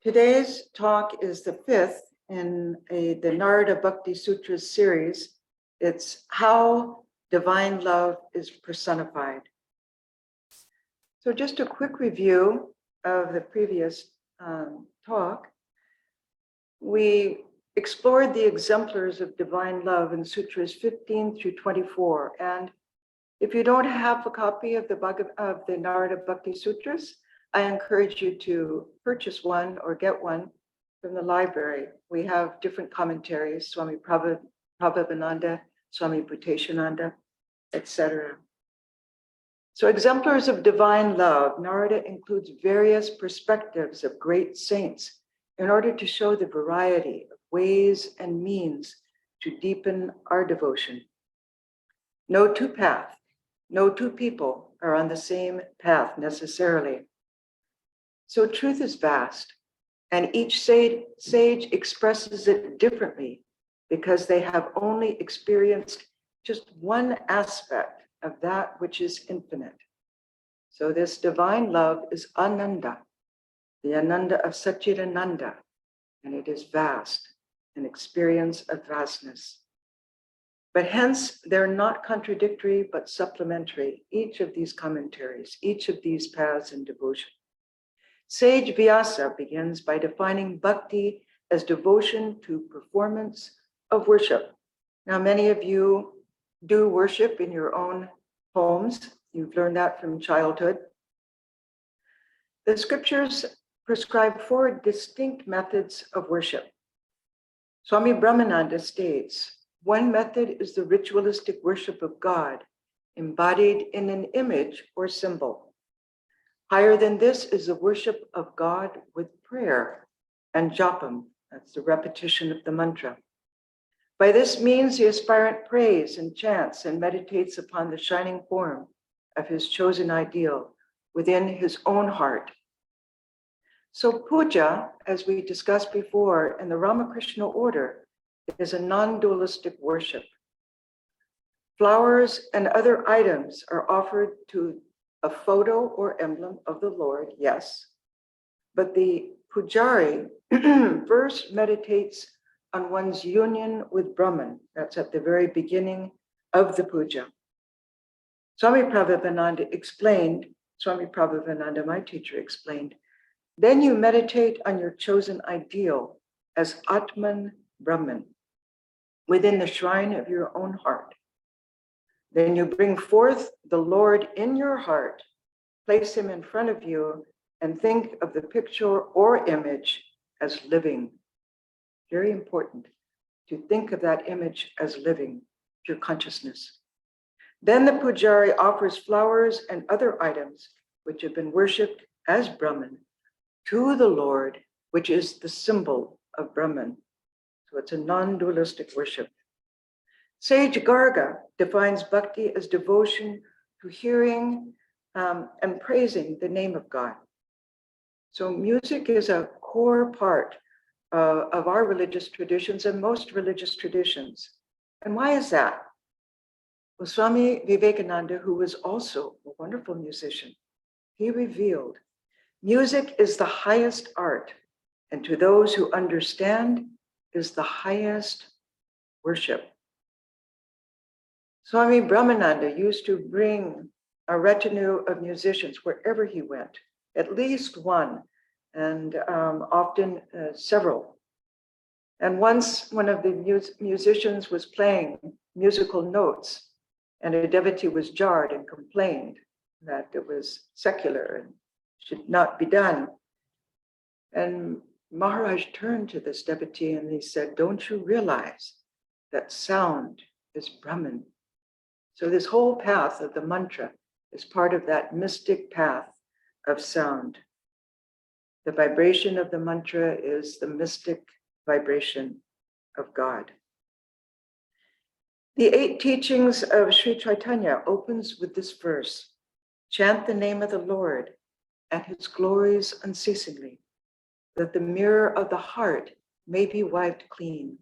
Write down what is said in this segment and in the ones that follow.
Today's talk is the fifth in the Narada Bhakti Sutras series. It's How Divine Love is Personified. So just a quick review of the previous talk. We explored the exemplars of divine love in Sutras 15 through 24. And if you don't have a copy of the Narada Bhakti Sutras, I encourage you to purchase one or get one from the library. We have different commentaries, Swami Prabhavananda, Swami Bhuteshananda, etc. So exemplars of divine love, Narada includes various perspectives of great saints in order to show the variety of ways and means to deepen our devotion. No two paths, no two people are on the same path necessarily. So truth is vast, and each sage expresses it differently because they have only experienced just one aspect of that which is infinite. So this divine love is Ananda, the Ananda of Satchidananda, and it is vast, an experience of vastness. But hence, they're not contradictory, but supplementary, each of these commentaries, each of these paths in devotion. Sage Vyasa begins by defining bhakti as devotion to performance of worship. Now, many of you do worship in your own homes. You've learned that from childhood. The scriptures prescribe 4 distinct methods of worship. Swami Brahmananda states, one method is the ritualistic worship of God, embodied in an image or symbol. Higher than this is the worship of God with prayer and japam, that's the repetition of the mantra. By this means, the aspirant prays and chants and meditates upon the shining form of his chosen ideal within his own heart. So puja, as we discussed before, in the Ramakrishna order, is a non-dualistic worship. Flowers and other items are offered to a photo or emblem of the Lord, yes, but the pujari first meditates on one's union with Brahman. That's at the very beginning of the puja. Swami Prabhavananda, my teacher, explained, then you meditate on your chosen ideal as Atman Brahman within the shrine of your own heart. Then you bring forth the Lord in your heart, place him in front of you, and think of the picture or image as living. Very important to think of that image as living, your consciousness. Then the pujari offers flowers and other items which have been worshipped as Brahman to the Lord, which is the symbol of Brahman. So it's a non-dualistic worship. Sage Garga defines bhakti as devotion to hearing and praising the name of God. So music is a core part of our religious traditions and most religious traditions. And why is that? Well, Swami Vivekananda, who was also a wonderful musician, he revealed, music is the highest art, and to those who understand is the highest worship. Swami Brahmananda used to bring a retinue of musicians wherever he went, at least one, and often several. And once one of the musicians was playing musical notes, and a devotee was jarred and complained that it was secular and should not be done. And Maharaj turned to this devotee and he said, don't you realize that sound is Brahman? So this whole path of the mantra is part of that mystic path of sound. The vibration of the mantra is the mystic vibration of God. The 8 teachings of Sri Chaitanya opens with this verse, chant the name of the Lord and his glories unceasingly, that the mirror of the heart may be wiped clean,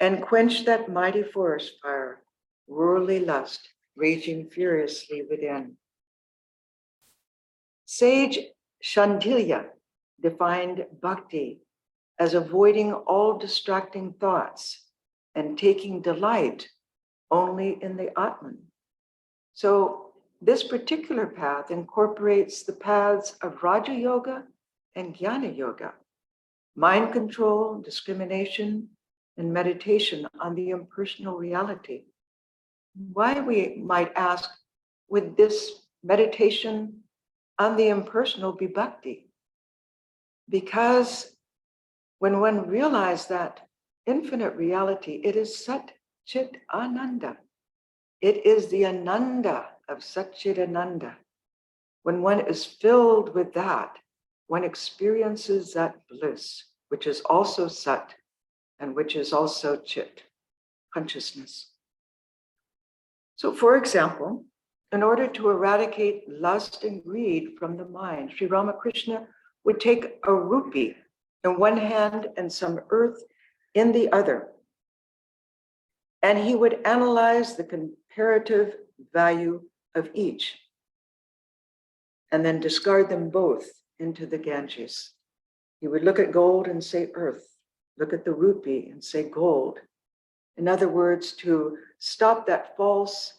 and quench that mighty forest fire, worldly lust raging furiously within. Sage Shandilya defined bhakti as avoiding all distracting thoughts and taking delight only in the Atman. So this particular path incorporates the paths of Raja Yoga and Jnana Yoga, mind control, discrimination, and meditation on the impersonal reality. Why, we might ask, would this meditation on the impersonal be bhakti? Because when one realizes that infinite reality, it is Sat Chit Ananda. It is the Ananda of Sat Chit Ananda. When one is filled with that, one experiences that bliss, which is also Sat and which is also Chit, consciousness. So, for example, in order to eradicate lust and greed from the mind, Sri Ramakrishna would take a rupee in one hand and some earth in the other. And he would analyze the comparative value of each and then discard them both into the Ganges. He would look at gold and say earth, look at the rupee and say gold. In other words, to stop that false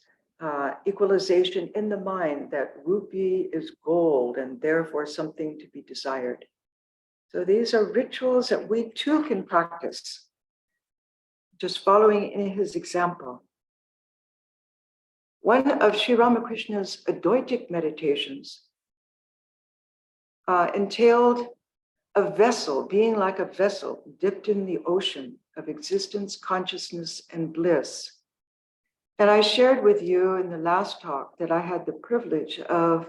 equalization in the mind that rupee is gold and therefore something to be desired. So these are rituals that we too can practice, just following in his example. One of Sri Ramakrishna's Advaitic meditations entailed a vessel, being like a vessel dipped in the ocean of existence, consciousness, and bliss. And I shared with you in the last talk that I had the privilege of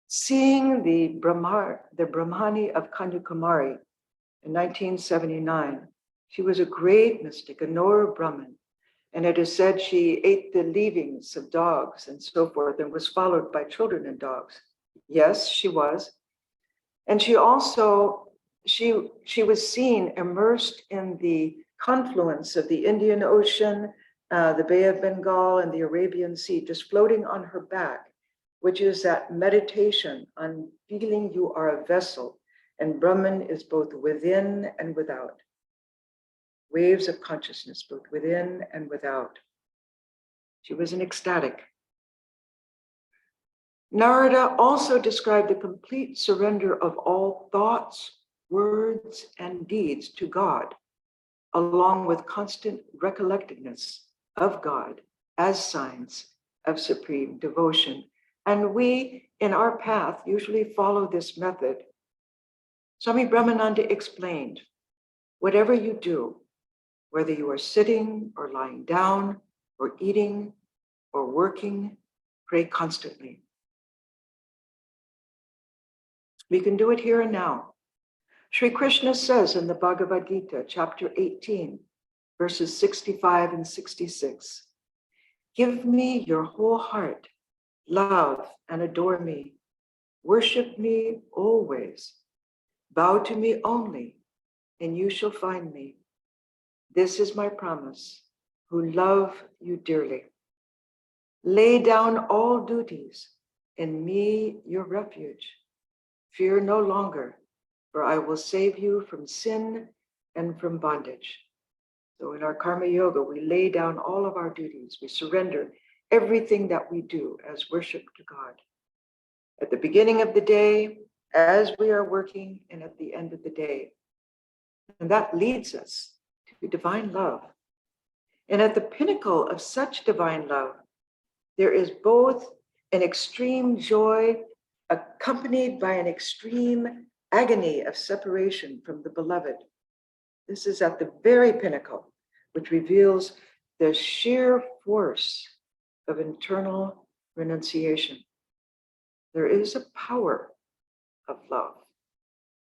seeing the Brahmani of Kanyakumari in 1979. She was a great mystic, a knower of Brahman. And it is said she ate the leavings of dogs and so forth and was followed by children and dogs. Yes, she was. And she also, she was seen immersed in the confluence of the Indian Ocean, the Bay of Bengal, and the Arabian Sea, just floating on her back, which is that meditation on feeling you are a vessel, and Brahman is both within and without. Waves of consciousness, both within and without. She was an ecstatic. Narada also described the complete surrender of all thoughts, words, and deeds to God, along with constant recollectedness of God as signs of supreme devotion. And we, in our path, usually follow this method. Swami Brahmananda explained, whatever you do, whether you are sitting or lying down or eating or working, pray constantly. We can do it here and now. Sri Krishna says in the Bhagavad Gita, chapter 18, verses 65 and 66, give me your whole heart, love and adore me, worship me always, bow to me only, and you shall find me. This is my promise, who love you dearly. Lay down all duties, in me your refuge. Fear no longer, for I will save you from sin and from bondage. So in our karma yoga, we lay down all of our duties. We surrender everything that we do as worship to God. At the beginning of the day, as we are working, and at the end of the day. And that leads us to divine love. And at the pinnacle of such divine love, there is both an extreme joy accompanied by an extreme agony of separation from the beloved. This is at the very pinnacle, which reveals the sheer force of internal renunciation. There is a power of love.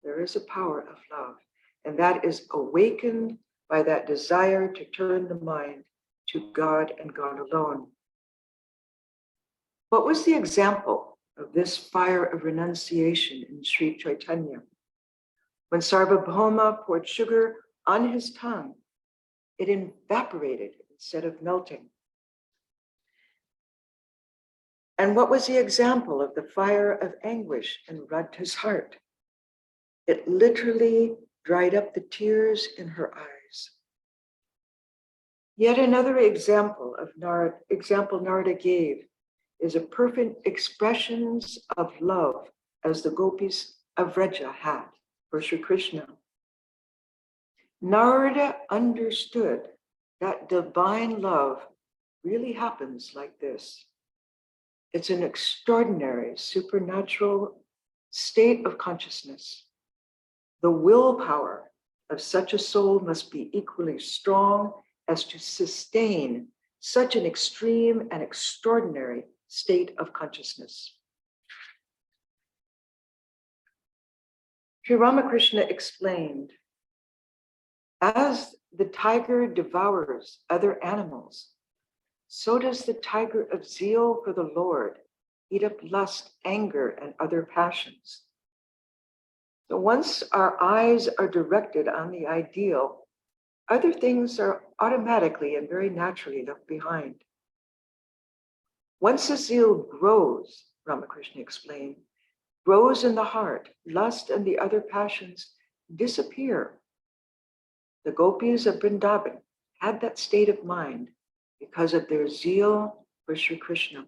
There is a power of love, and that is awakened by that desire to turn the mind to God and God alone. What was the example of this fire of renunciation in Sri Chaitanya? When Sarvabhauma poured sugar on his tongue, it evaporated instead of melting. And what was the example of the fire of anguish in Radha's heart? It literally dried up the tears in her eyes. Yet another example Narada gave is a perfect expressions of love as the gopis of Vraja had for Sri Krishna. Narada understood that divine love really happens like this. It's an extraordinary supernatural state of consciousness. The willpower of such a soul must be equally strong as to sustain such an extreme and extraordinary state of consciousness. Sri Ramakrishna explained, as the tiger devours other animals, so does the tiger of zeal for the Lord eat up lust, anger, and other passions. So once our eyes are directed on the ideal, other things are automatically and very naturally left behind. Once the zeal grows, Ramakrishna explained, grows in the heart, lust and the other passions disappear. The gopis of Vrindavan had that state of mind because of their zeal for Sri Krishna.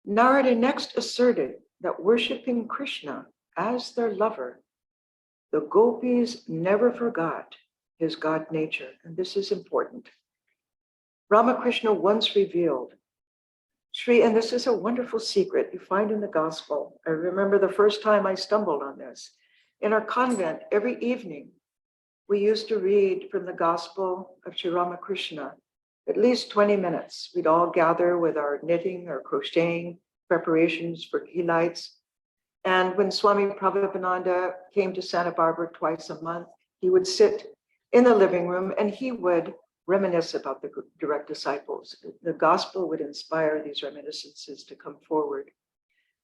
Narada next asserted that worshiping Krishna as their lover, the gopis never forgot his God nature, and this is important. Ramakrishna once revealed, and this is a wonderful secret you find in the gospel. I remember the first time I stumbled on this. In our convent, every evening, we used to read from the gospel of Sri Ramakrishna, at least 20 minutes. We'd all gather with our knitting or crocheting preparations for ghee lights. And when Swami Prabhupada came to Santa Barbara twice a month, he would sit in the living room and he would reminisce about the direct disciples. The gospel would inspire these reminiscences to come forward.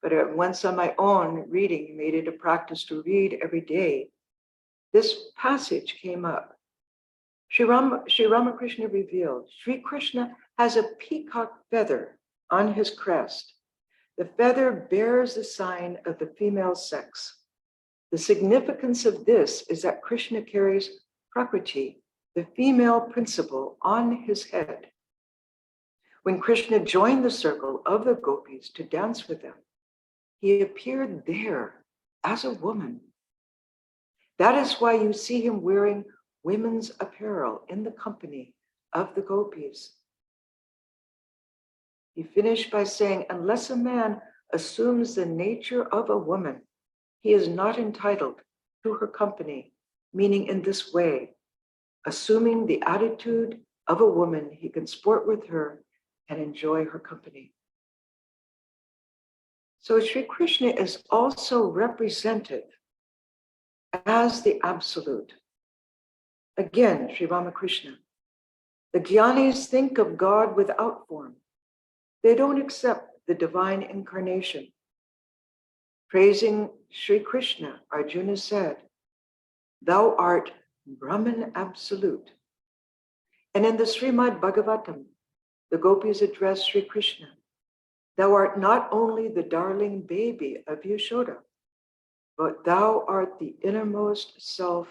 But once on my own reading, made it a practice to read every day, this passage came up. Sri Ramakrishna revealed, Sri Krishna has a peacock feather on his crest. The feather bears the sign of the female sex. The significance of this is that Krishna carries Prakriti, the female principle, on his head. When Krishna joined the circle of the gopis to dance with them, he appeared there as a woman. That is why you see him wearing women's apparel in the company of the gopis. He finished by saying, unless a man assumes the nature of a woman, he is not entitled to her company, meaning in this way, assuming the attitude of a woman, he can sport with her and enjoy her company. So Sri Krishna is also represented as the absolute. Again, Sri Ramakrishna, the Jnanis think of God without form. They don't accept the divine incarnation. Praising Sri Krishna, Arjuna said, thou art Brahman absolute. And in the Srimad Bhagavatam, the gopis address Sri Krishna, thou art not only the darling baby of Yashoda, but thou art the innermost self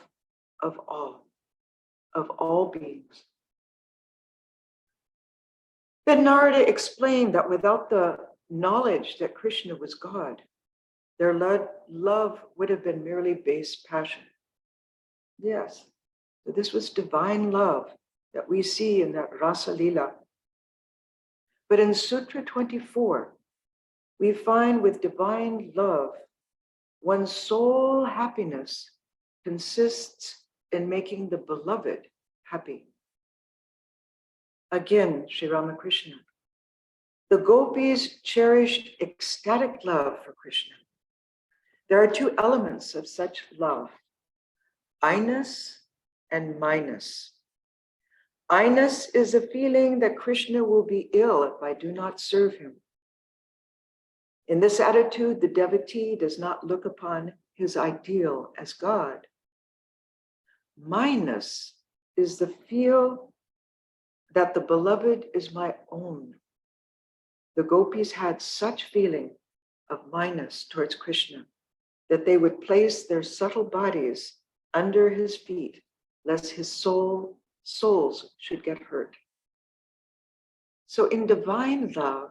of all beings. Then Narada explained that without the knowledge that Krishna was God, their love would have been merely base passion. Yes, so this was divine love that we see in that Rasa Lila. But in Sutra 24, we find with divine love, one's sole happiness consists in making the beloved happy. Again, Sri Ramakrishna, the gopis cherished ecstatic love for Krishna. There are two elements of such love, I-ness and minus. I-ness is a feeling that Krishna will be ill if I do not serve him. In this attitude, the devotee does not look upon his ideal as God. Minus is the feel that the beloved is my own. The gopis had such feeling of minus towards Krishna. that they would place their subtle bodies under his feet, lest his souls should get hurt. So in divine love,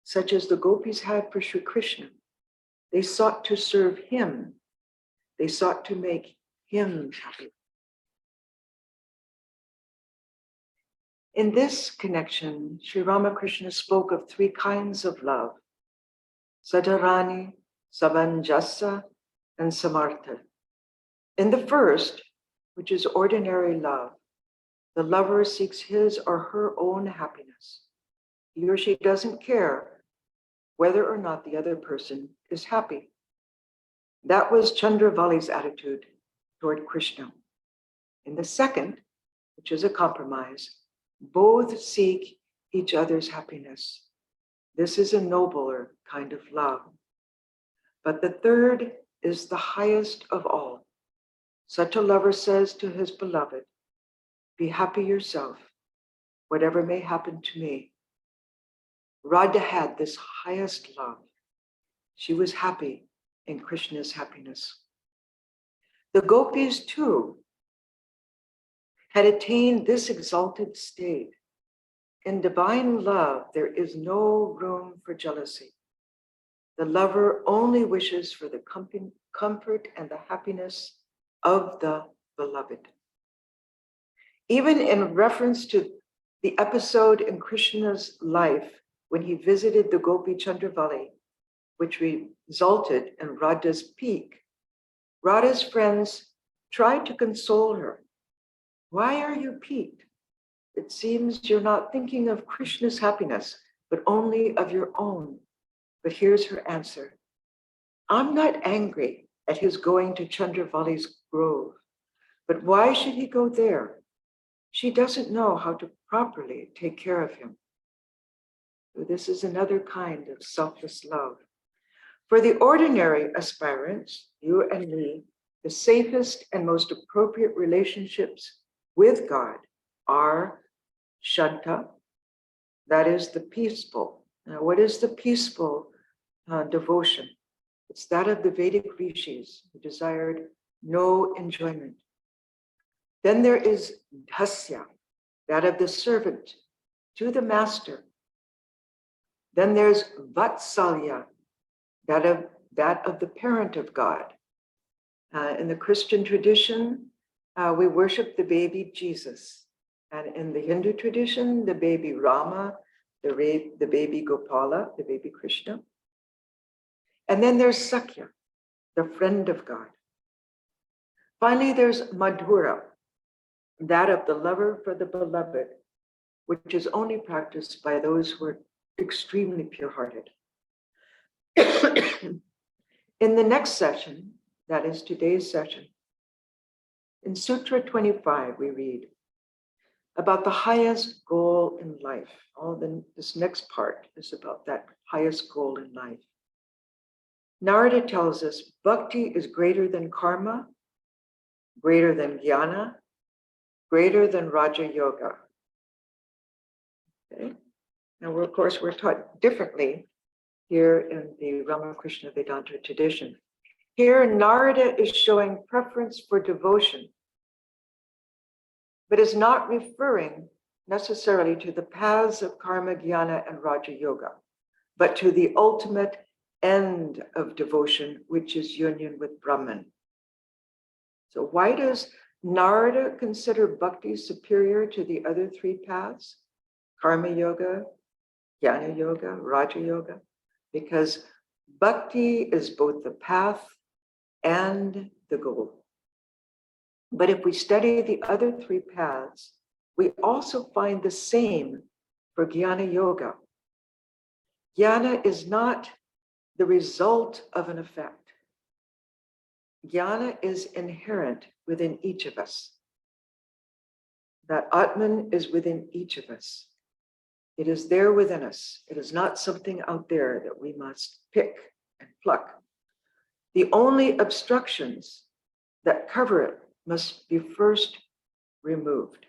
such as the gopis had for Sri Krishna, they sought to serve him. They sought to make him happy. In this connection, Sri Ramakrishna spoke of three kinds of love: Sadarani, Samanjasa, and Samartha. In the first, which is ordinary love, the lover seeks his or her own happiness. He or she doesn't care whether or not the other person is happy. That was Chandravali's attitude toward Krishna. In the second, which is a compromise, both seek each other's happiness. This is a nobler kind of love. But the third is the highest of all. Such a lover says to his beloved, "Be happy yourself, whatever may happen to me." Radha had this highest love. She was happy in Krishna's happiness. The gopis, too, had attained this exalted state. In divine love, there is no room for jealousy. The lover only wishes for the comfort and the happiness of the beloved. Even in reference to the episode in Krishna's life when he visited the Gopi Chandravali, which resulted in Radha's peak, Radha's friends tried to console her. "Why are you piqued? It seems you're not thinking of Krishna's happiness, but only of your own." But here's her answer: "I'm not angry at his going to Chandravali's grove, but why should he go there? She doesn't know how to properly take care of him." So this is another kind of selfless love. For the ordinary aspirants, you and me, the safest and most appropriate relationships with God are Shanta, that is the peaceful. Now, what is the peaceful devotion? It's that of the Vedic rishis who desired no enjoyment. Then there is Dasya, that of the servant to the master. Then there's Vatsalya, that of the parent of God. In the Christian tradition, we worship the baby Jesus. And in the Hindu tradition, the baby Rama, the baby Gopala, the baby Krishna. And then there's Sakya, the friend of God. Finally, there's Madhura, that of the lover for the beloved, which is only practiced by those who are extremely pure-hearted. In the next session, that is today's session, in Sutra 25, we read about the highest goal in life. This next part is about that highest goal in life. Narada tells us bhakti is greater than karma, greater than jnana, greater than Raja Yoga. Okay? Now, of course, we're taught differently here in the Ramakrishna Vedanta tradition. Here, Narada is showing preference for devotion, but is not referring necessarily to the paths of karma, jnana, and Raja Yoga, but to the ultimate end of devotion, which is union with Brahman. So why does Narada consider bhakti superior to the other three paths? Karma Yoga, Jnana Yoga, Raja Yoga? Because bhakti is both the path and the goal. But if we study the other three paths, we also find the same for Jnana Yoga. Jnana is not the result of an effect. Jnana is inherent within each of us. That Atman is within each of us. It is there within us. It is not something out there that we must pick and pluck. The only obstructions that cover it must be first removed.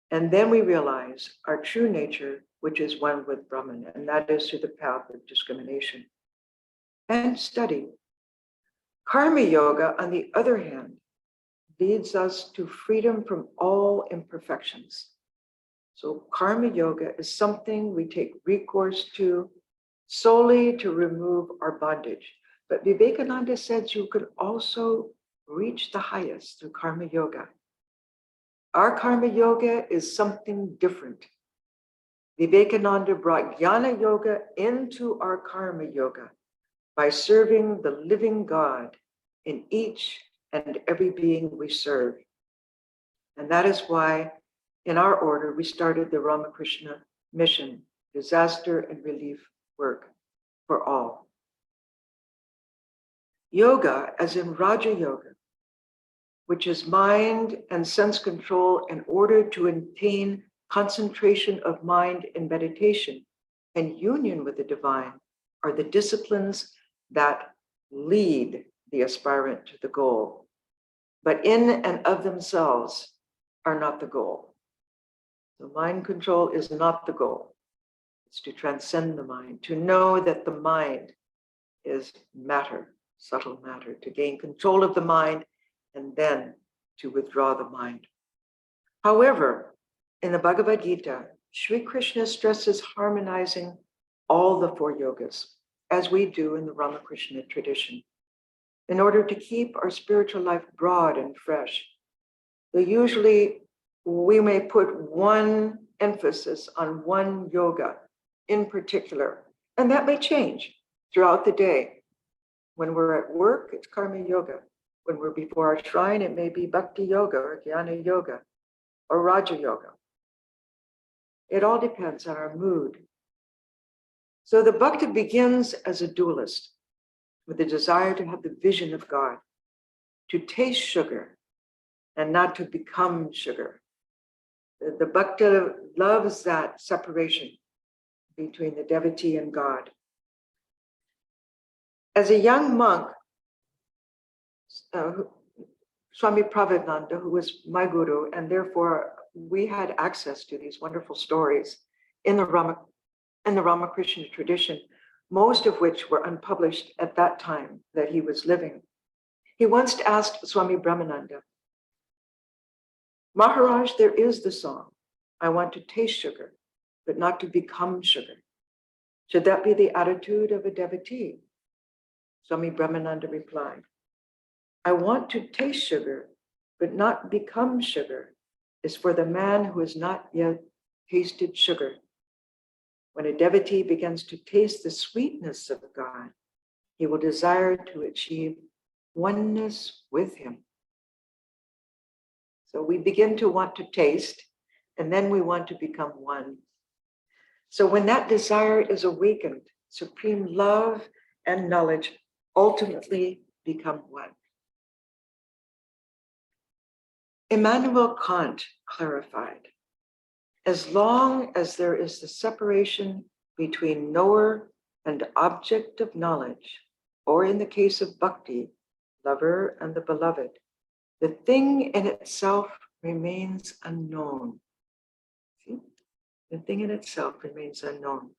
And then we realize our true nature, which is one with Brahman, and that is through the path of discrimination and study. Karma yoga, on the other hand, leads us to freedom from all imperfections. So karma yoga is something we take recourse to solely to remove our bondage. But Vivekananda says you could also reach the highest through karma yoga. Our karma yoga is something different. Vivekananda brought jnana yoga into our karma yoga by serving the living God in each and every being we serve. And that is why in our order, we started the Ramakrishna mission, disaster and relief work for all. Yoga, as in Raja Yoga, which is mind and sense control in order to attain concentration of mind in meditation and union with the divine, are the disciplines that lead the aspirant to the goal, but in and of themselves are not the goal. So mind control is not the goal. It's to transcend the mind, to know that the mind is matter, subtle matter, to gain control of the mind and then to withdraw the mind. However, in the Bhagavad Gita, Sri Krishna stresses harmonizing all the four yogas, as we do in the Ramakrishna tradition, in order to keep our spiritual life broad and fresh. So usually we may put one emphasis on one yoga in particular, and that may change throughout the day. When we're at work, it's karma yoga. When we're before our shrine, it may be bhakti yoga or jnana yoga or raja yoga. It all depends on our mood. So the bhakta begins as a dualist with the desire to have the vision of God, to taste sugar and not to become sugar. The bhakta loves that separation between the devotee and God. As a young monk, Swami Pravrajika, who was my guru, and therefore we had access to these wonderful stories in the Ramakrishna tradition, most of which were unpublished at that time that he was living. He once asked Swami Brahmananda, Maharaj, there is the song, I want to taste sugar, but not to become sugar. Should that be the attitude of a devotee? Swami Brahmananda replied, I want to taste sugar, but not become sugar, is for the man who has not yet tasted sugar. When a devotee begins to taste the sweetness of God, he will desire to achieve oneness with him. So we begin to want to taste, and then we want to become one. So when that desire is awakened, supreme love and knowledge ultimately become one. Immanuel Kant clarified, as long as there is the separation between knower and object of knowledge, or in the case of bhakti, lover and the beloved, the thing in itself remains unknown. See? The thing in itself remains unknown.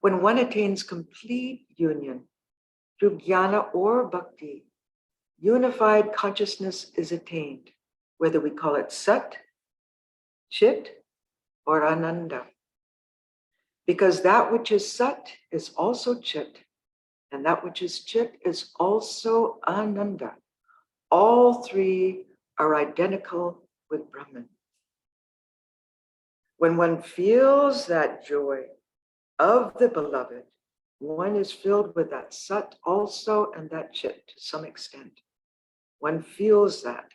When one attains complete union through jnana or bhakti, unified consciousness is attained, whether we call it sat, chit, or ananda. Because that which is sat is also chit, and that which is chit is also ananda. All three are identical with Brahman. When one feels that joy of the beloved, one is filled with that sat also and that chit to some extent. One feels that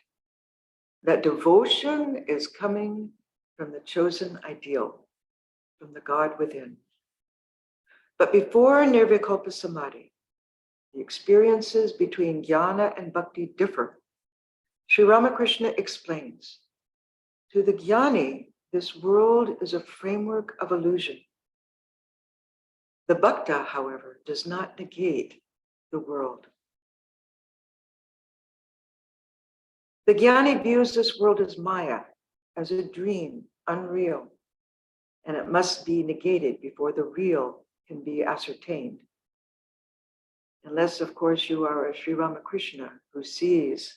devotion is coming from the chosen ideal, from the God within. But before Nirvikalpa Samadhi, the experiences between jnana and bhakti differ. Sri Ramakrishna explains, to the jnani, this world is a framework of illusion. The bhakta, however, does not negate the world. The jnani views this world as maya, as a dream, unreal, and it must be negated before the real can be ascertained. Unless, of course, you are a Sri Ramakrishna who sees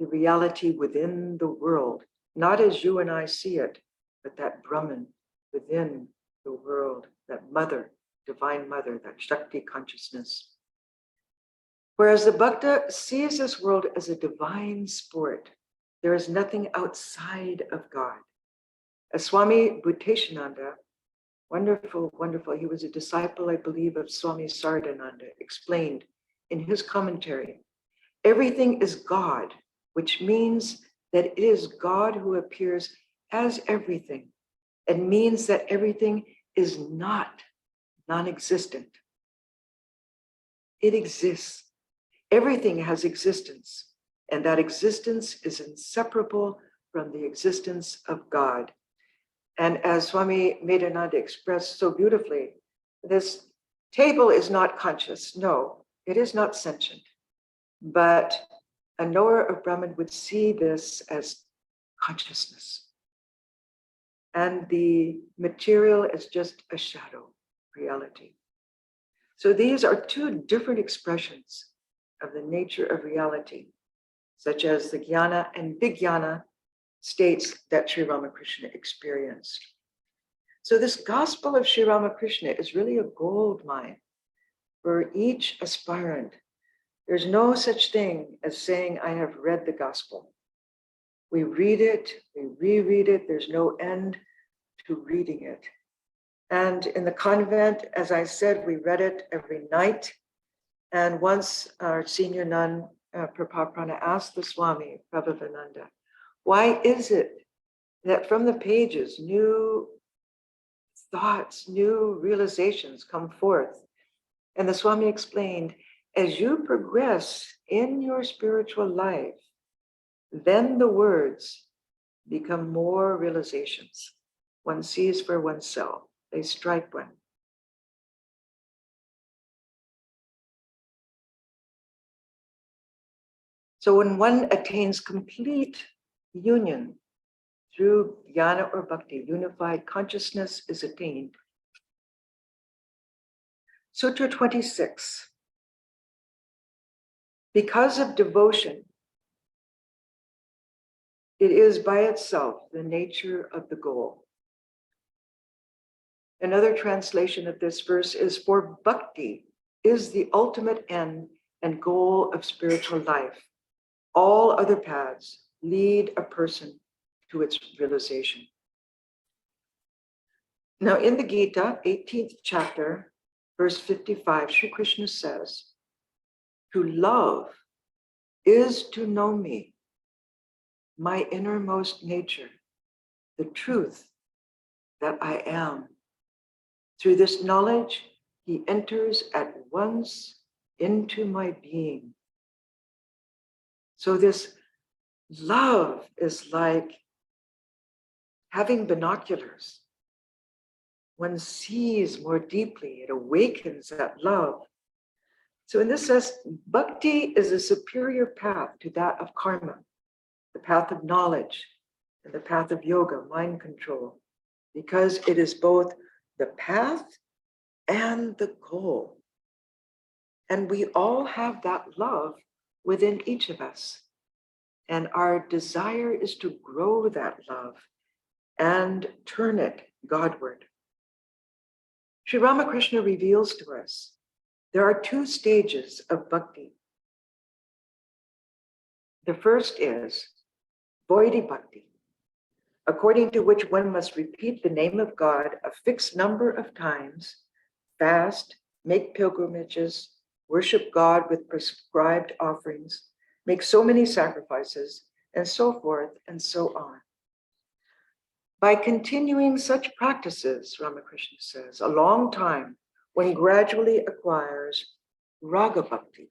the reality within the world, not as you and I see it, but that Brahman within the world, that mother, divine mother, that Shakti consciousness. Whereas the Bhakta sees this world as a divine sport. There is nothing outside of God. As Swami Bhuteshananda, wonderful, wonderful, he was a disciple, I believe, of Swami Sardananda, explained in his commentary, everything is God, which means that it is God who appears as everything. It means that everything is not non-existent. It exists. Everything has existence, and that existence is inseparable from the existence of God. And as Swami Medhananda expressed so beautifully, this table is not conscious. No, it is not sentient. But a knower of Brahman would see this as consciousness. And the material is just a shadow, reality. So these are two different expressions of the nature of reality, such as the jnana and vijnana states that Sri Ramakrishna experienced. So this gospel of Sri Ramakrishna is really a gold mine for each aspirant. There's no such thing as saying, I have read the gospel. We read it, we reread it, there's no end to reading it. And in the convent, as I said, we read it every night. And once our senior nun, Pravrajika, asked the Swami, Prabhavananda, why is it that from the pages, new thoughts, new realizations come forth? And the Swami explained, as you progress in your spiritual life, then the words become more realizations. One sees for oneself, they strike one. So when one attains complete union through jnana or bhakti, unified consciousness is attained. Sutra 26. Because of devotion, it is by itself the nature of the goal. Another translation of this verse is, for bhakti is the ultimate end and goal of spiritual life. All other paths lead a person to its realization. Now in the Gita, 18th chapter, verse 55, Sri Krishna says, to love is to know me, my innermost nature, the truth that I am. Through this knowledge, he enters at once into my being. So this love is like having binoculars. One sees more deeply, it awakens that love. So in this sense, bhakti is a superior path to that of karma, the path of knowledge, and the path of yoga, mind control, because it is both the path and the goal. And we all have that love within each of us. And our desire is to grow that love and turn it Godward. Sri Ramakrishna reveals to us there are two stages of bhakti. The first is Vaidhi Bhakti, according to which one must repeat the name of God a fixed number of times, fast, make pilgrimages, worship God with prescribed offerings, make so many sacrifices, and so forth and so on. By continuing such practices, Ramakrishna says, a long time, one gradually acquires Raga Bhakti.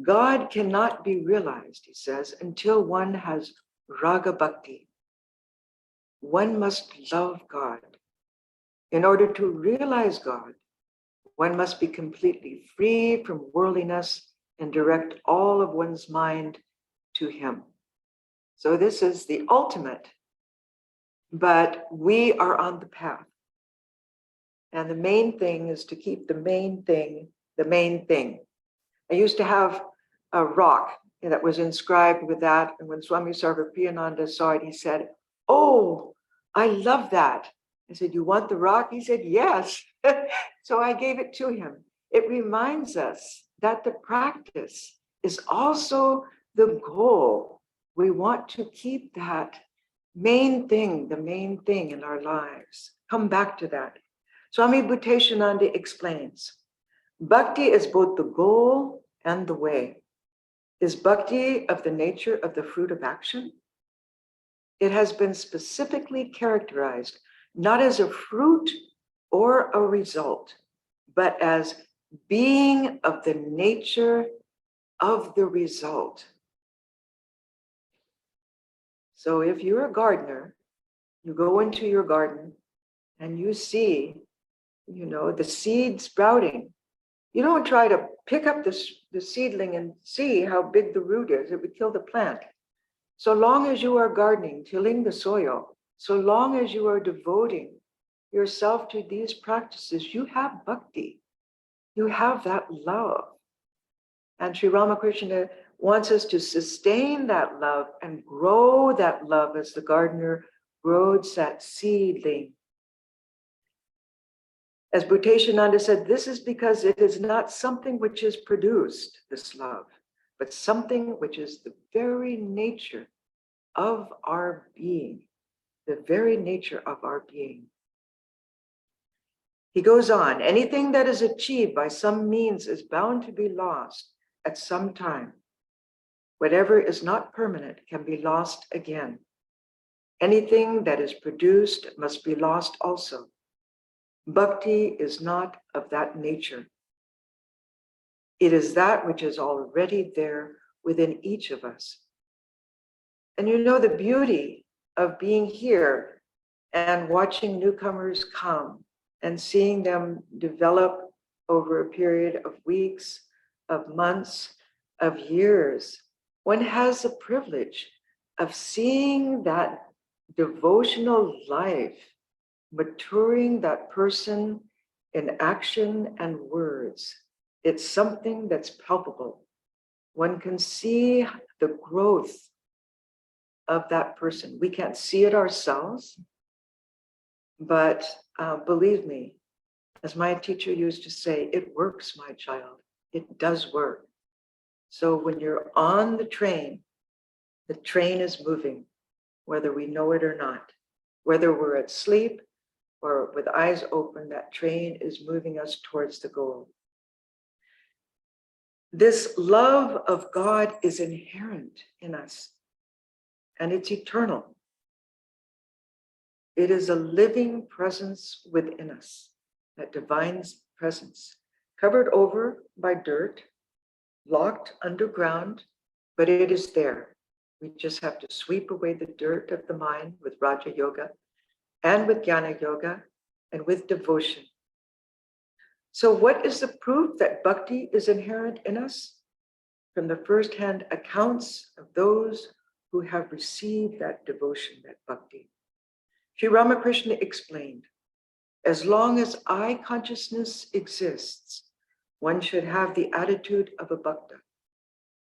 God cannot be realized, he says, until one has Raga Bhakti. One must love God. In order to realize God, one must be completely free from worldliness and direct all of one's mind to him. So this is the ultimate, but we are on the path. And the main thing is to keep the main thing the main thing. I used to have a rock that was inscribed with that. And when Swami Sarvapriyananda saw it, he said, "Oh, I love that." I said, "You want the rock?" He said, "Yes." So I gave it to him. It reminds us that the practice is also the goal. We want to keep that main thing, the main thing in our lives. Come back to that. Swami Bhuteshananda explains, bhakti is both the goal and the way. Is bhakti of the nature of the fruit of action? It has been specifically characterized not as a fruit or a result, but as being of the nature of the result. So if you're a gardener, you go into your garden and you see, the seed sprouting. You don't try to pick up the seedling and see how big the root is. It would kill the plant. So long as you are gardening, tilling the soil, so long as you are devoting yourself to these practices, you have bhakti. You have that love. And Sri Ramakrishna wants us to sustain that love and grow that love as the gardener grows that seedling. As Bhuteshananda said, this is because it is not something which is produced, this love, but something which is the very nature of our being, the very nature of our being. He goes on, anything that is achieved by some means is bound to be lost at some time. Whatever is not permanent can be lost again. Anything that is produced must be lost also. Bhakti is not of that nature. It is that which is already there within each of us. And the beauty of being here and watching newcomers come and seeing them develop over a period of weeks, of months, of years. One has the privilege of seeing that devotional life maturing that person in action and words. It's something that's palpable. One can see the growth of that person. We can't see it ourselves, but believe me, as my teacher used to say, it works, my child. It does work. So when you're on the train is moving, whether we know it or not. Whether we're asleep or with eyes open, that train is moving us towards the goal. This love of God is inherent in us, and it's eternal. It is a living presence within us, that divine presence, covered over by dirt, locked underground, but it is there. We just have to sweep away the dirt of the mind with Raja Yoga and with Jnana Yoga and with devotion. So what is the proof that bhakti is inherent in us? From the first-hand accounts of those who have received that devotion, that bhakti. Sri Ramakrishna explained, as long as I consciousness exists, one should have the attitude of a bhakta.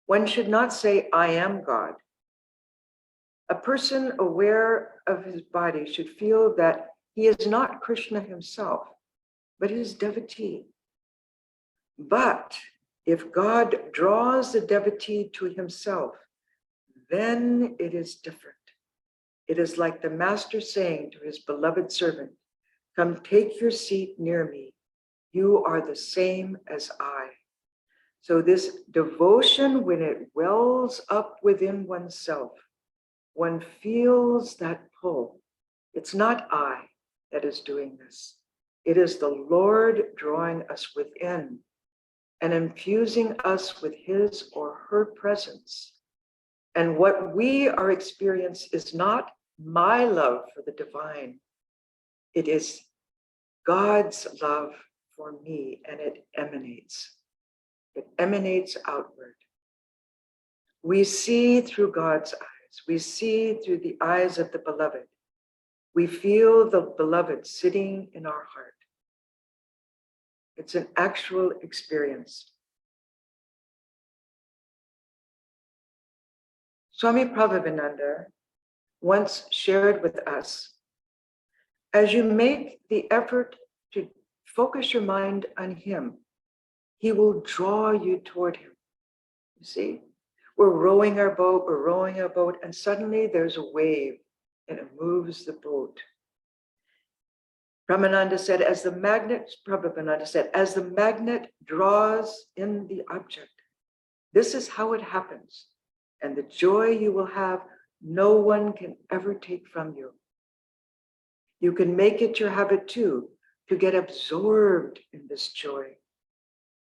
One should not say, I am God. A person aware of his body should feel that he is not Krishna himself, but his devotee. But if God draws the devotee to himself, then it is different. It is like the master saying to his beloved servant, come take your seat near me. You are the same as I. So this devotion, when it wells up within oneself, one feels that pull. It's not I that is doing this. It is the Lord drawing us within and infusing us with his or her presence. And what we are experiencing is not my love for the divine. It is God's love for me, and it emanates. It emanates outward. We see through God's eyes. We see through the eyes of the beloved. We feel the beloved sitting in our heart. It's an actual experience. Swami Prabhupada once shared with us, as you make the effort to focus your mind on him, he will draw you toward him. You see, we're rowing our boat, and suddenly there's a wave and it moves the boat. Brahmananda said, as the magnet draws in the object, this is how it happens. And the joy you will have, no one can ever take from you. You can make it your habit too, to get absorbed in this joy.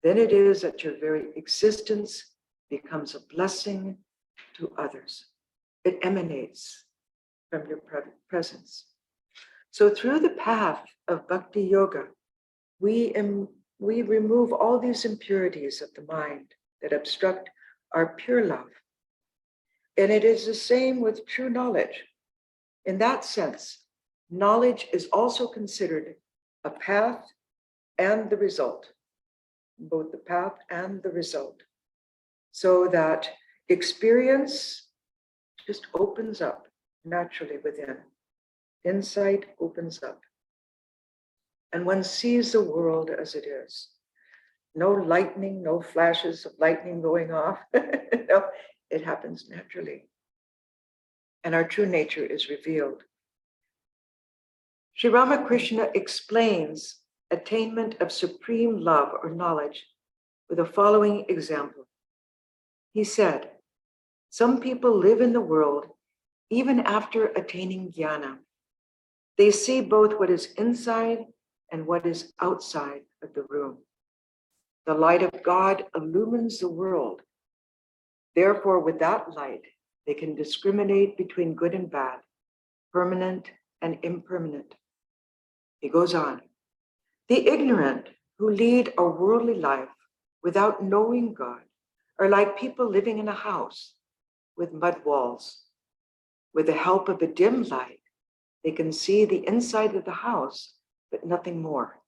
Then it is that your very existence becomes a blessing to others. It emanates from your presence. So through the path of bhakti yoga, we remove all these impurities of the mind that obstruct our pure love. And it is the same with true knowledge. In that sense, knowledge is also considered a path and the result, both the path and the result, so that experience just opens up naturally within. Insight opens up. And one sees the world as it is. No lightning, no flashes of lightning going off. No, it happens naturally. And our true nature is revealed. Sri Ramakrishna explains attainment of supreme love or knowledge with the following example. He said, some people live in the world even after attaining jnana. They see both what is inside and what is outside of the room. The light of God illumines the world. Therefore, with that light, they can discriminate between good and bad, permanent and impermanent. He goes on. The ignorant who lead a worldly life without knowing God are like people living in a house with mud walls. With the help of a dim light, they can see the inside of the house, but nothing more.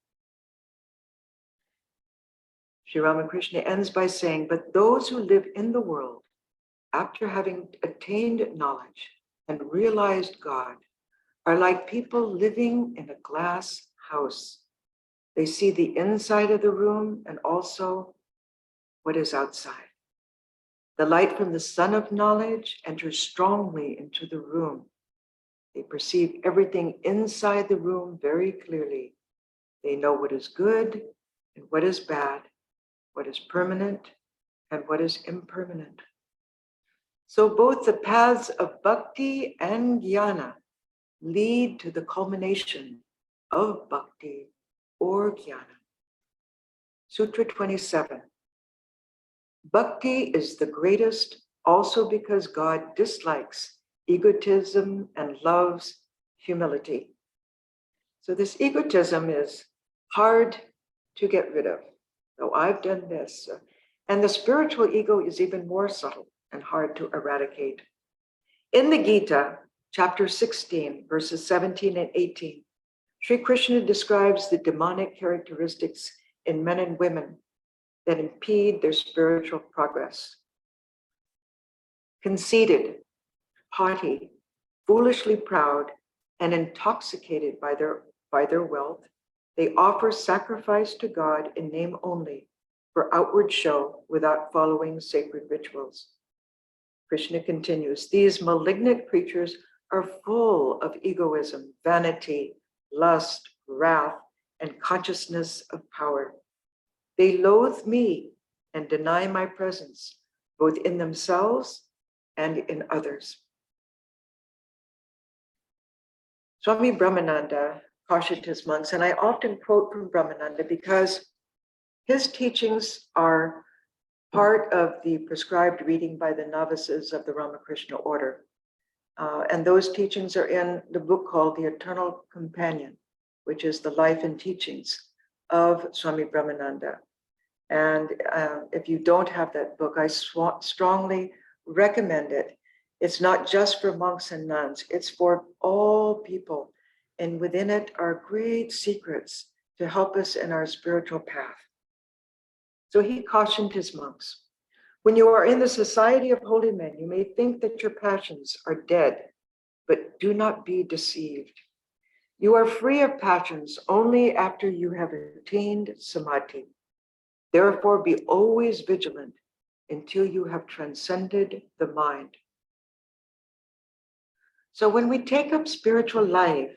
Sri Ramakrishna ends by saying, but those who live in the world, after having attained knowledge and realized God, are like people living in a glass house. They see the inside of the room and also what is outside. The light from the sun of knowledge enters strongly into the room. They perceive everything inside the room very clearly. They know what is good and what is bad, what is permanent and what is impermanent. So both the paths of bhakti and jnana lead to the culmination of bhakti or jnana. Sutra 27. Bhakti is the greatest also because God dislikes egotism and loves humility. So this egotism is hard to get rid of. Oh, I've done this. And the spiritual ego is even more subtle and hard to eradicate. In the Gita, chapter 16, verses 17 and 18, Sri Krishna describes the demonic characteristics in men and women that impede their spiritual progress. Conceited, haughty, foolishly proud, and intoxicated by their wealth, they offer sacrifice to God in name only, for outward show without following sacred rituals. Krishna continues, these malignant creatures are full of egoism, vanity, lust, wrath, and consciousness of power. They loathe me and deny my presence, both in themselves and in others. Swami Brahmananda cautioned his monks, and I often quote from Brahmananda because his teachings are part of the prescribed reading by the novices of the Ramakrishna order. And those teachings are in the book called The Eternal Companion, which is the life and teachings of Swami Brahmananda. And if you don't have that book, I strongly recommend it. It's not just for monks and nuns, it's for all people. And within it are great secrets to help us in our spiritual path. So he cautioned his monks, when you are in the society of holy men, you may think that your passions are dead, but do not be deceived. You are free of passions only after you have attained samadhi. Therefore, be always vigilant until you have transcended the mind. So when we take up spiritual life,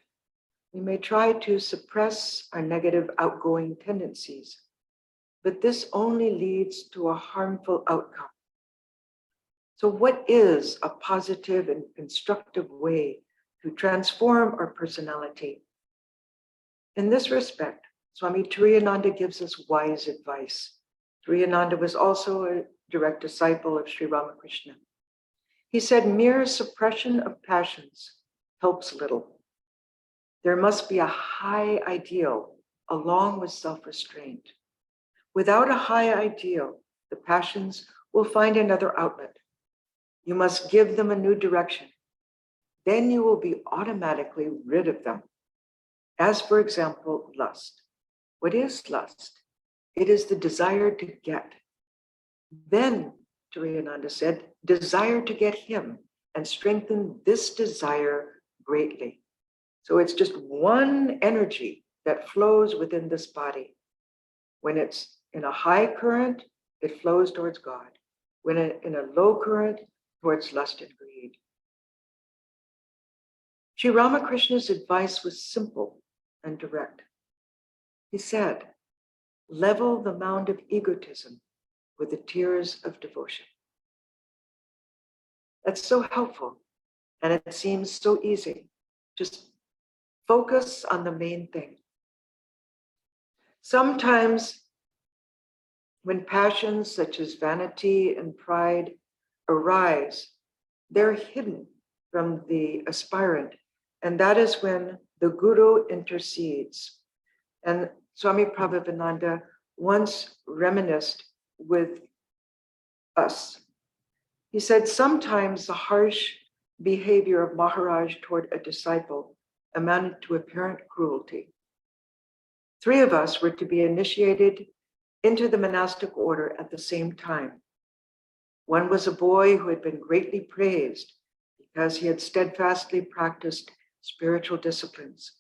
we may try to suppress our negative outgoing tendencies, but this only leads to a harmful outcome. So what is a positive and constructive way to transform our personality? In this respect, Swami Turiyananda gives us wise advice. Turiyananda was also a direct disciple of Sri Ramakrishna. He said, mere suppression of passions helps little. There must be a high ideal along with self-restraint. Without a high ideal, the passions will find another outlet. You must give them a new direction. Then you will be automatically rid of them. As for example, lust. What is lust? It is the desire to get. Then, Turiyananda said, desire to get him and strengthen this desire greatly. So it's just one energy that flows within this body. When it's in a high current, it flows towards God. When in a low current, towards lust and greed. Sri Ramakrishna's advice was simple and direct. He said, level the mound of egotism with the tears of devotion. That's so helpful, and it seems so easy. Just focus on the main thing. Sometimes when passions such as vanity and pride arise, they're hidden from the aspirant, and that is when the Guru intercedes. And Swami Prabhupada once reminisced with us. He said, sometimes the harsh behavior of Maharaj toward a disciple amounted to apparent cruelty. 3 of us were to be initiated into the monastic order at the same time. One was a boy who had been greatly praised because he had steadfastly practiced spiritual disciplines.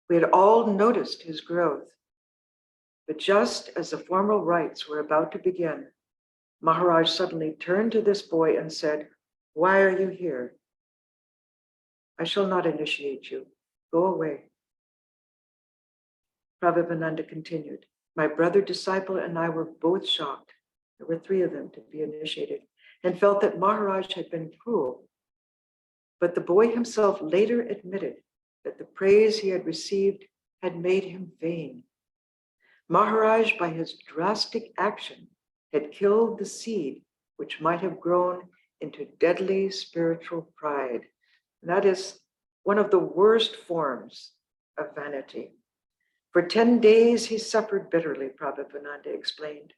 We had all noticed his growth. But just as the formal rites were about to begin, Maharaj suddenly turned to this boy and said, why are you here? I shall not initiate you. Go away. Prabhupada continued, my brother disciple and I were both shocked. There were 3 of them to be initiated, and felt that Maharaj had been cruel. But the boy himself later admitted that the praise he had received had made him vain. Maharaj, by his drastic action, had killed the seed which might have grown into deadly spiritual pride. And that is one of the worst forms of vanity. For 10 days he suffered bitterly, Prabhupada explained.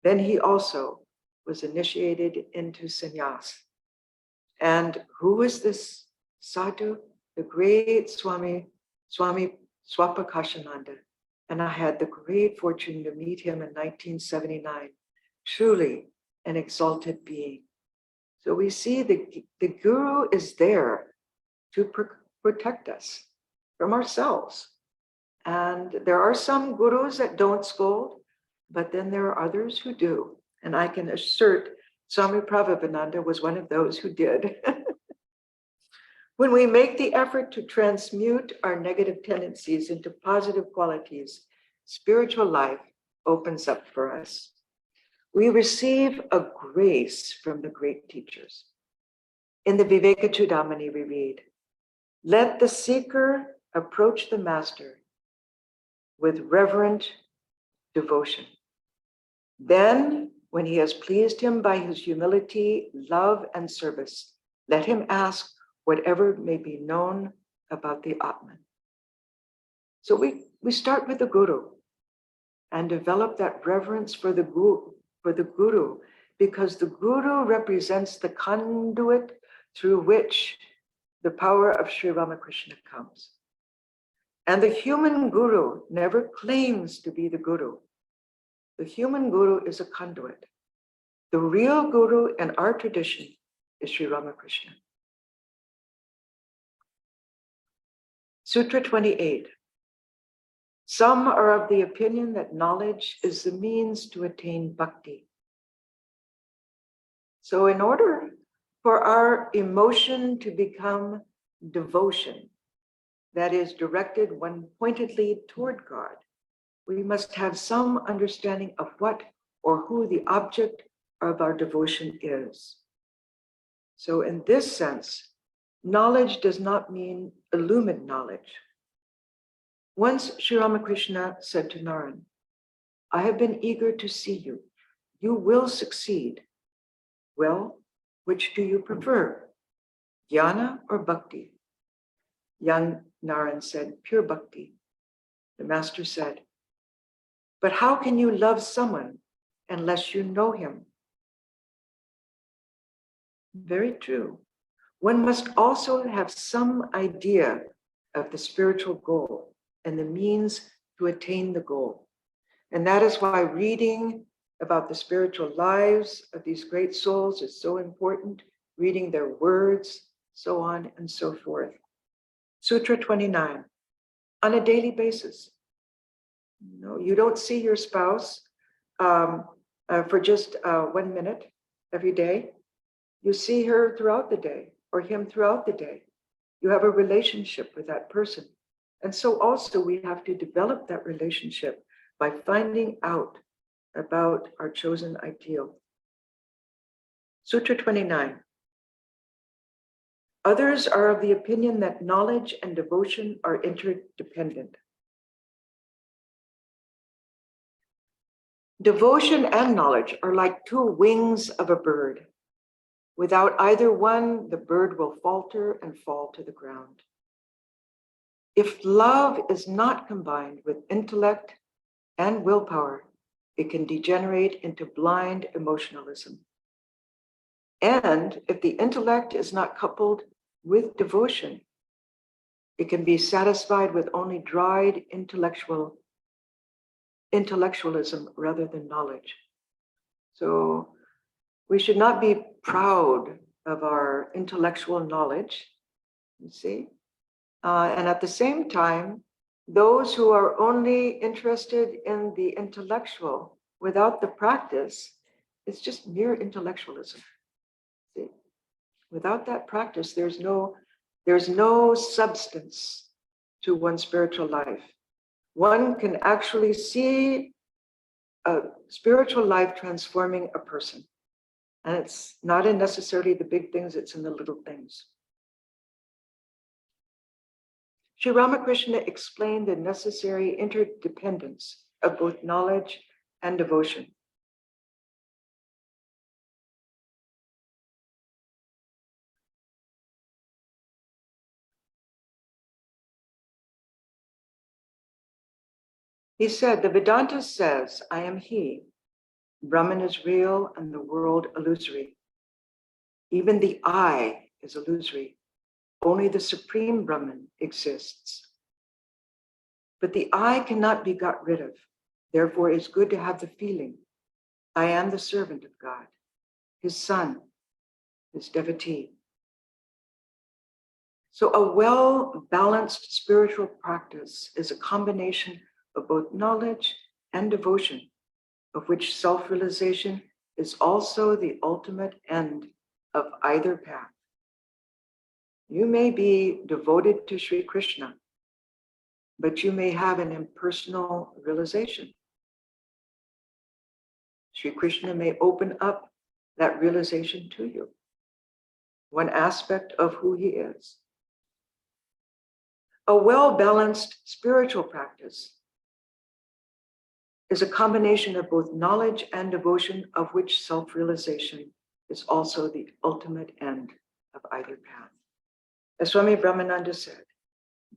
Then he also was initiated into sannyas. And who was this sadhu? The great Swami Swapakashananda. And I had the great fortune to meet him in 1979. Truly an exalted being. So we see the Guru is there to protect us from ourselves. And there are some gurus that don't scold, but then there are others who do. And I can assert Swami Prabhupada was one of those who did. When we make the effort to transmute our negative tendencies into positive qualities, spiritual life opens up for us. We receive a grace from the great teachers. In the Vivekachudamani we read, let the seeker approach the master with reverent devotion. Then, when he has pleased him by his humility, love, and service, let him ask whatever may be known about the Atman. So we start with the Guru and develop that reverence for the Guru, because the Guru represents the conduit through which the power of Sri Ramakrishna comes. And the human guru never claims to be the guru. The human guru is a conduit. The real guru in our tradition is Sri Ramakrishna. Sutra 28. Some are of the opinion that knowledge is the means to attain bhakti. So in order for our emotion to become devotion, that is directed one pointedly toward God, we must have some understanding of what or who the object of our devotion is. So in this sense, knowledge does not mean illumined knowledge. Once Sri Ramakrishna said to Narayan, I have been eager to see you. You will succeed. Well, which do you prefer, jnana or bhakti? Young Narayan said, pure bhakti. The master said, but how can you love someone unless you know him? Very true. One must also have some idea of the spiritual goal and the means to attain the goal. And that is why reading about the spiritual lives of these great souls is so important, reading their words, so on and so forth. Sutra 29, on a daily basis. No, you don't see your spouse for just 1 minute every day. You see her throughout the day or him throughout the day. You have a relationship with that person. And so also we have to develop that relationship by finding out about our chosen ideal. Sutra 29. Others are of the opinion that knowledge and devotion are interdependent. Devotion and knowledge are like two wings of a bird. Without either one, the bird will falter and fall to the ground. If love is not combined with intellect and willpower, it can degenerate into blind emotionalism. And if the intellect is not coupled with devotion, it can be satisfied with only dried intellectualism rather than knowledge. So we should not be proud of our intellectual knowledge, you see. And at the same time, those who are only interested in the intellectual without the practice, it's just mere intellectualism. See? Without that practice, there's no substance to one's spiritual life. One can actually see a spiritual life transforming a person. And it's not in necessarily the big things, it's in the little things. Sri Ramakrishna explained the necessary interdependence of both knowledge and devotion. He said, the Vedanta says, I am he. Brahman is real and the world illusory. Even the I is illusory. Only the supreme Brahman exists. But the I cannot be got rid of. Therefore, it's good to have the feeling, I am the servant of God, his son, his devotee. So a well-balanced spiritual practice is a combination of both knowledge and devotion, of which self-realization is also the ultimate end of either path. You may be devoted to Sri Krishna, but you may have an impersonal realization. Sri Krishna may open up that realization to you, one aspect of who he is. A well-balanced spiritual practice is a combination of both knowledge and devotion, of which self-realization is also the ultimate end of either path. As Swami Brahmananda said,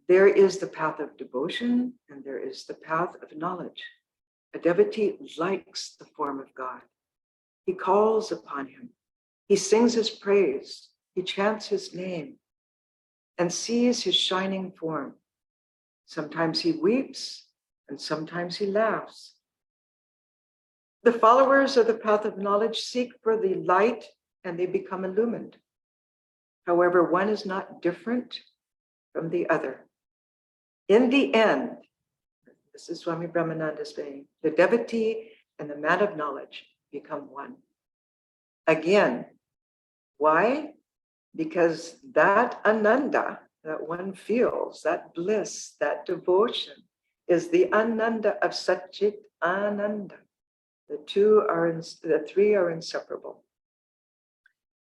there is the path of devotion and there is the path of knowledge. A devotee likes the form of God. He calls upon him. He sings his praise. He chants his name and sees his shining form. Sometimes he weeps, and sometimes he laughs. The followers of the path of knowledge seek for the light and they become illumined. However, one is not different from the other. In the end, this is Swami Brahmananda saying, the devotee and the man of knowledge become one. Again, why? Because that ananda that one feels, that bliss, that devotion, is the ananda of Satchit Ananda. The three are inseparable.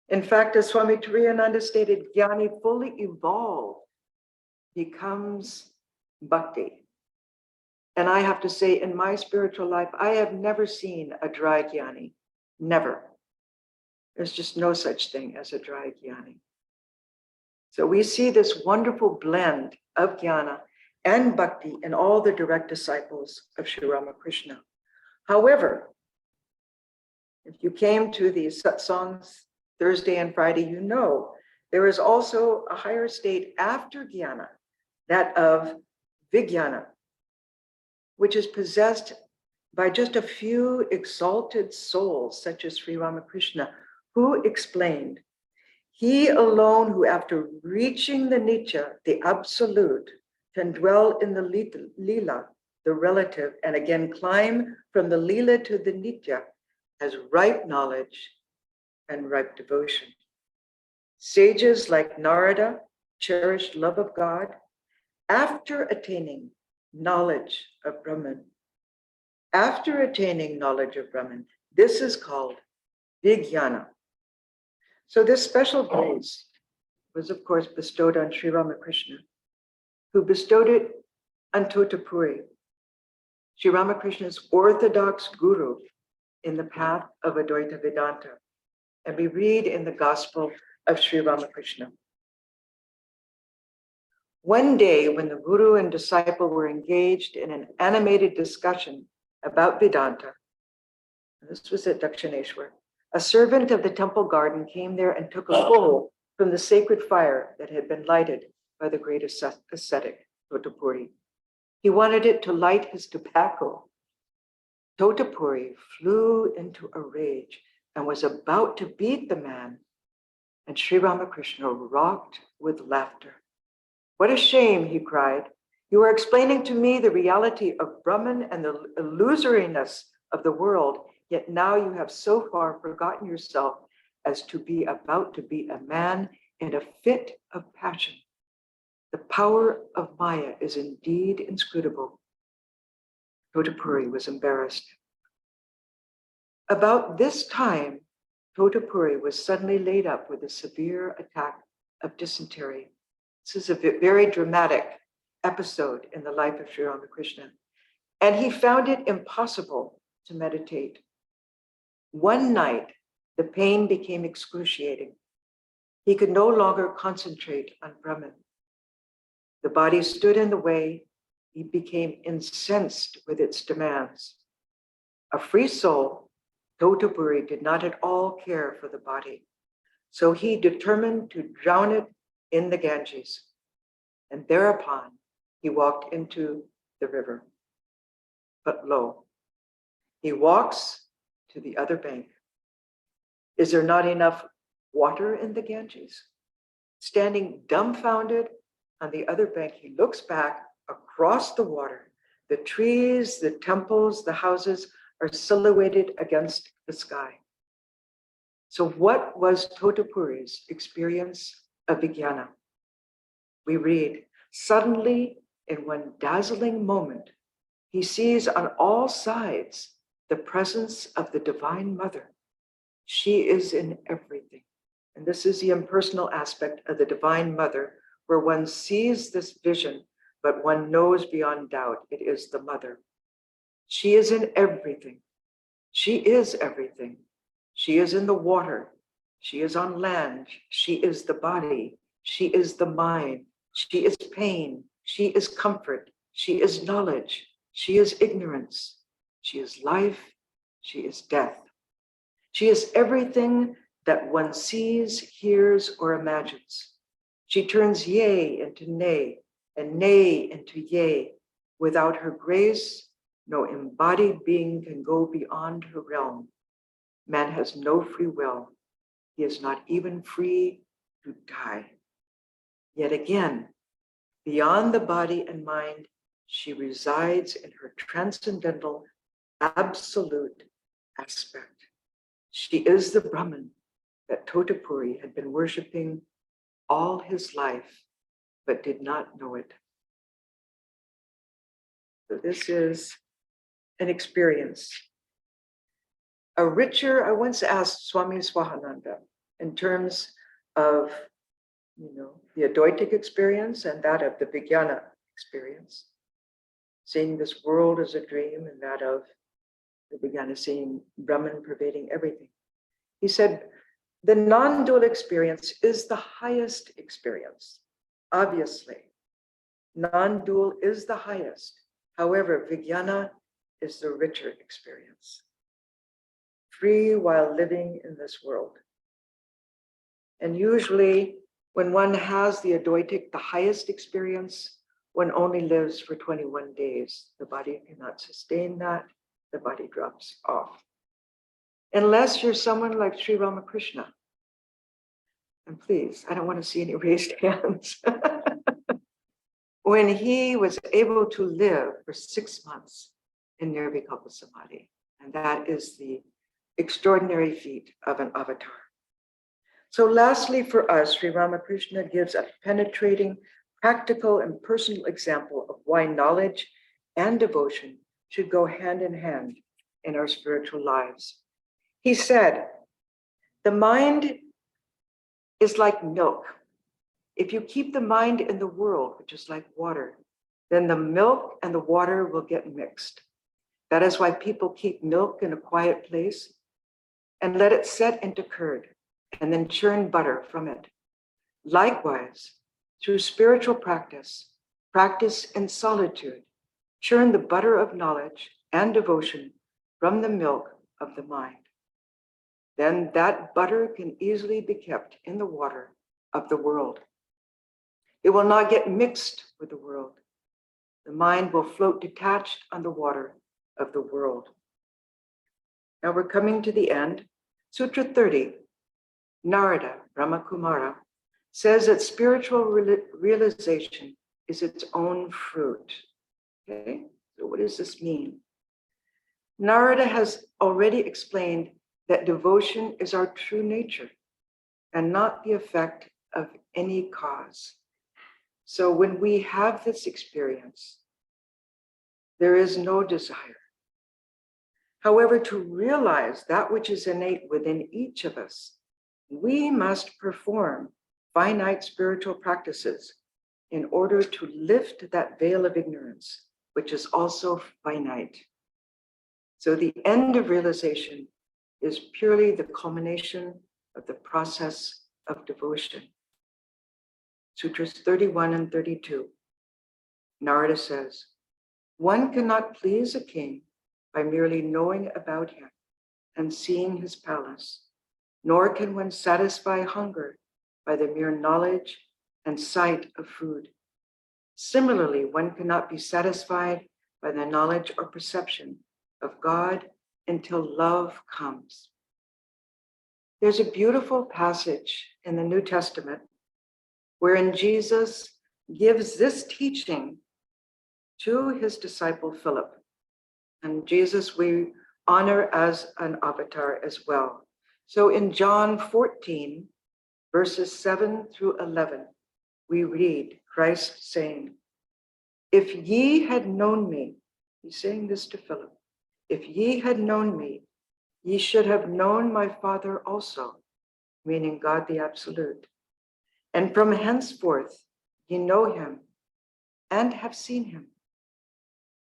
In fact, as Swami Turiyananda stated, Jnani fully evolved becomes bhakti. And I have to say, in my spiritual life, I have never seen a dry Jnani. Never. There's just no such thing as a dry Jnani. So we see this wonderful blend of jnana and bhakti in all the direct disciples of Sri Ramakrishna. However, if you came to these satsangs Thursday and Friday, you know there is also a higher state after jnana, that of vijnana, which is possessed by just a few exalted souls, such as Sri Ramakrishna, who explained, he alone who after reaching the Nitya, the absolute, can dwell in the Leela, the relative, and again climb from the Leela to the Nitya, has ripe knowledge and ripe devotion. Sages like Narada cherished love of God after attaining knowledge of Brahman. After attaining knowledge of Brahman, this is called vijnana. So this special grace was, of course, bestowed on Sri Ramakrishna, who bestowed it on Totapuri, Sri Ramakrishna's orthodox guru in the path of Advaita Vedanta. And we read in the Gospel of Sri Ramakrishna. One day when the guru and disciple were engaged in an animated discussion about Vedanta, this was at Dakshineshwar, a servant of the temple garden came there and took a bowl from the sacred fire that had been lighted by the great ascetic, Totapuri. He wanted it to light his tobacco. Totapuri flew into a rage and was about to beat the man, and Sri Ramakrishna rocked with laughter. What a shame, he cried. You are explaining to me the reality of Brahman and the illusoriness of the world, yet now you have so far forgotten yourself as to be about to beat a man in a fit of passion. The power of Maya is indeed inscrutable. Totapuri was embarrassed. About this time, Totapuri was suddenly laid up with a severe attack of dysentery. This is a very dramatic episode in the life of Sri Ramakrishna, and he found it impossible to meditate. One night, the pain became excruciating. He could no longer concentrate on Brahman. The body stood in the way. He became incensed with its demands. A free soul, Totapuri did not at all care for the body, so he determined to drown it in the Ganges. And thereupon, he walked into the river. But lo, he walks to the other bank. Is there not enough water in the Ganges? Standing dumbfounded on the other bank, he looks back across the water. The trees, the temples, the houses are silhouetted against the sky. So what was Totapuri's experience of vijnana? We read, suddenly, in one dazzling moment, he sees on all sides the presence of the Divine Mother. She is in everything. And this is the impersonal aspect of the Divine Mother, where one sees this vision, but one knows beyond doubt it is the Mother. She is in everything. She is everything. She is in the water. She is on land. She is the body. She is the mind. She is pain. She is comfort. She is knowledge. She is ignorance. She is life. She is death. She is everything that one sees, hears, or imagines. She turns yea into nay, and nay into yea. Without her grace, no embodied being can go beyond her realm. Man has no free will. He is not even free to die. Yet again, beyond the body and mind, she resides in her transcendental, absolute aspect. She is the Brahman that Totapuri had been worshiping all his life, but did not know it. So this is an experience. A richer, I once asked Swami Swahananda in terms of, the Advaitic experience and that of the Vijnana experience, seeing this world as a dream and that of the Vijnana seeing Brahman pervading everything. He said, the non-dual experience is the highest experience. Obviously, non-dual is the highest. However, Vijnana is the richer experience. Free while living in this world. And usually, when one has the Advaitic, the highest experience, one only lives for 21 days. The body cannot sustain that. The body drops off. Unless you're someone like Sri Ramakrishna. And please, I don't want to see any raised hands. When he was able to live for 6 months in Nirvikalpa Samadhi. And that is the extraordinary feat of an avatar. So lastly, for us, Sri Ramakrishna gives a penetrating, practical, and personal example of why knowledge and devotion should go hand in hand in our spiritual lives. He said, the mind is like milk. If you keep the mind in the world, which is like water, then the milk and the water will get mixed. That is why people keep milk in a quiet place and let it set into curd and then churn butter from it. Likewise, through spiritual practice, practice in solitude, churn the butter of knowledge and devotion from the milk of the mind. Then that butter can easily be kept in the water of the world. It will not get mixed with the world. The mind will float detached on the water of the world. Now we're coming to the end. Sutra 30, Narada, Brahmakumara, says that spiritual realization is its own fruit. Okay, so what does this mean? Narada has already explained that devotion is our true nature and not the effect of any cause. So when we have this experience, there is no desire. However, to realize that which is innate within each of us, we must perform finite spiritual practices in order to lift that veil of ignorance, which is also finite. So the end of realization is purely the culmination of the process of devotion. Sutras 31 and 32. Narada says, one cannot please a king by merely knowing about him and seeing his palace, nor can one satisfy hunger by the mere knowledge and sight of food. Similarly, one cannot be satisfied by the knowledge or perception of God until love comes. There's a beautiful passage in the New Testament wherein Jesus gives this teaching to his disciple Philip. And Jesus we honor as an avatar as well. So in John 14, verses 7 through 11, we read Christ saying, if ye had known me, he's saying this to Philip, if ye had known me, ye should have known my Father also, meaning God the Absolute. And from henceforth ye know him and have seen him.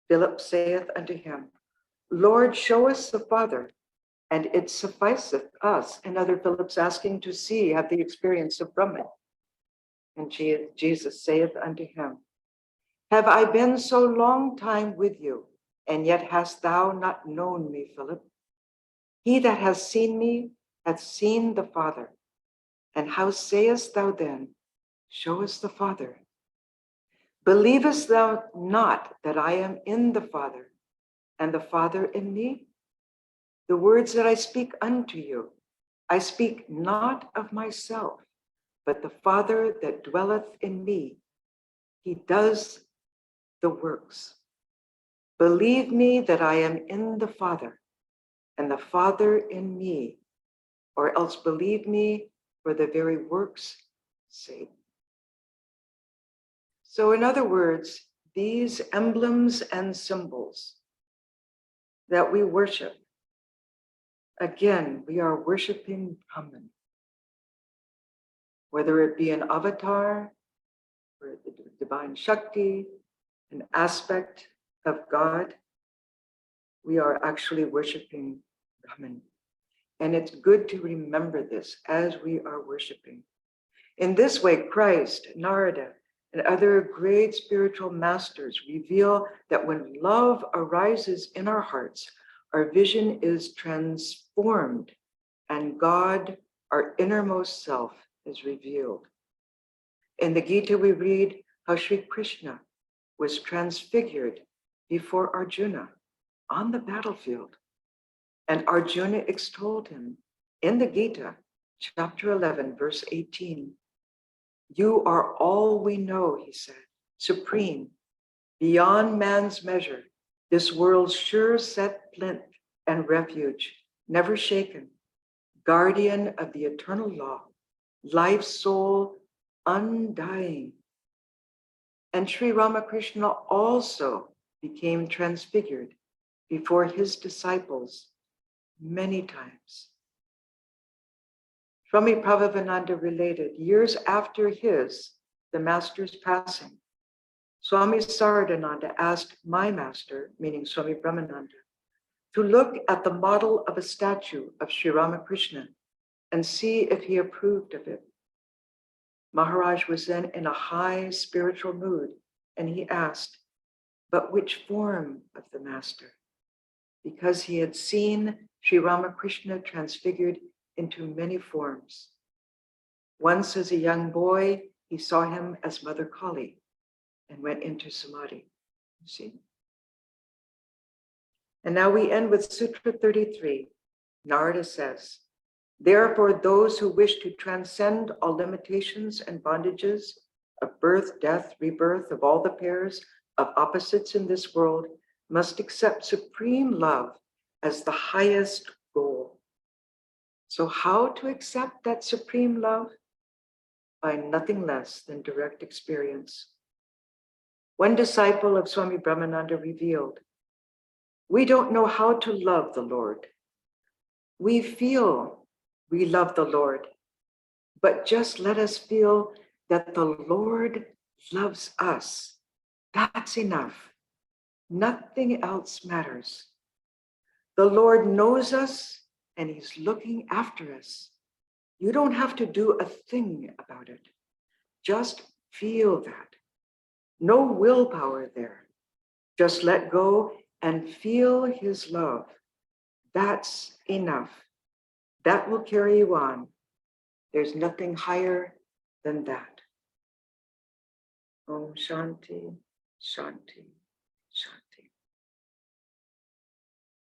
Philip saith unto him, Lord, show us the Father, and it sufficeth us. Another Philip's asking to see, have the experience of Brahman. And Jesus saith unto him, have I been so long time with you, and yet hast thou not known me, Philip? He that has seen me hath seen the Father. And how sayest thou then, show us the Father? Believest thou not that I am in the Father, and the Father in me? The words that I speak unto you, I speak not of myself, but the Father that dwelleth in me, he does the works. Believe me that I am in the Father, and the Father in me, or else believe me for the very works' sake. So in other words, these emblems and symbols that we worship, again, we are worshiping Brahman. Whether it be an avatar, or the divine Shakti, an aspect of God, we are actually worshiping Brahman. And it's good to remember this as we are worshiping. In this way, Christ, Narada, and other great spiritual masters reveal that when love arises in our hearts, our vision is transformed and God, our innermost self, is revealed. In the Gita, we read how Sri Krishna was transfigured before Arjuna on the battlefield. And Arjuna extolled him in the Gita, chapter 11, verse 18. You are all we know, he said, supreme, beyond man's measure, this world's sure set plinth and refuge, never shaken, guardian of the eternal law, life's soul undying. And Sri Ramakrishna also became transfigured before his disciples many times. Swami Prabhavananda related, years after the master's passing, Swami Saradananda asked my master, meaning Swami Brahmananda, to look at the model of a statue of Sri Ramakrishna and see if he approved of it. Maharaj was then in a high spiritual mood, and he asked, but which form of the master? Because he had seen Sri Ramakrishna transfigured into many forms. Once as a young boy, he saw him as Mother Kali and went into Samadhi. You see? And now we end with Sutra 33. Narada says, therefore, those who wish to transcend all limitations and bondages of birth, death, rebirth, of all the pairs of opposites in this world, must accept supreme love as the highest goal. So how to accept that supreme love? By nothing less than direct experience. One disciple of Swami Brahmananda revealed, we don't know how to love the Lord. We feel we love the Lord, but just let us feel that the Lord loves us. That's enough. Nothing else matters. The Lord knows us and he's looking after us. You don't have to do a thing about it. Just feel that. No willpower there. Just let go and feel his love. That's enough. That will carry you on. There's nothing higher than that. Om Shanti, Shanti.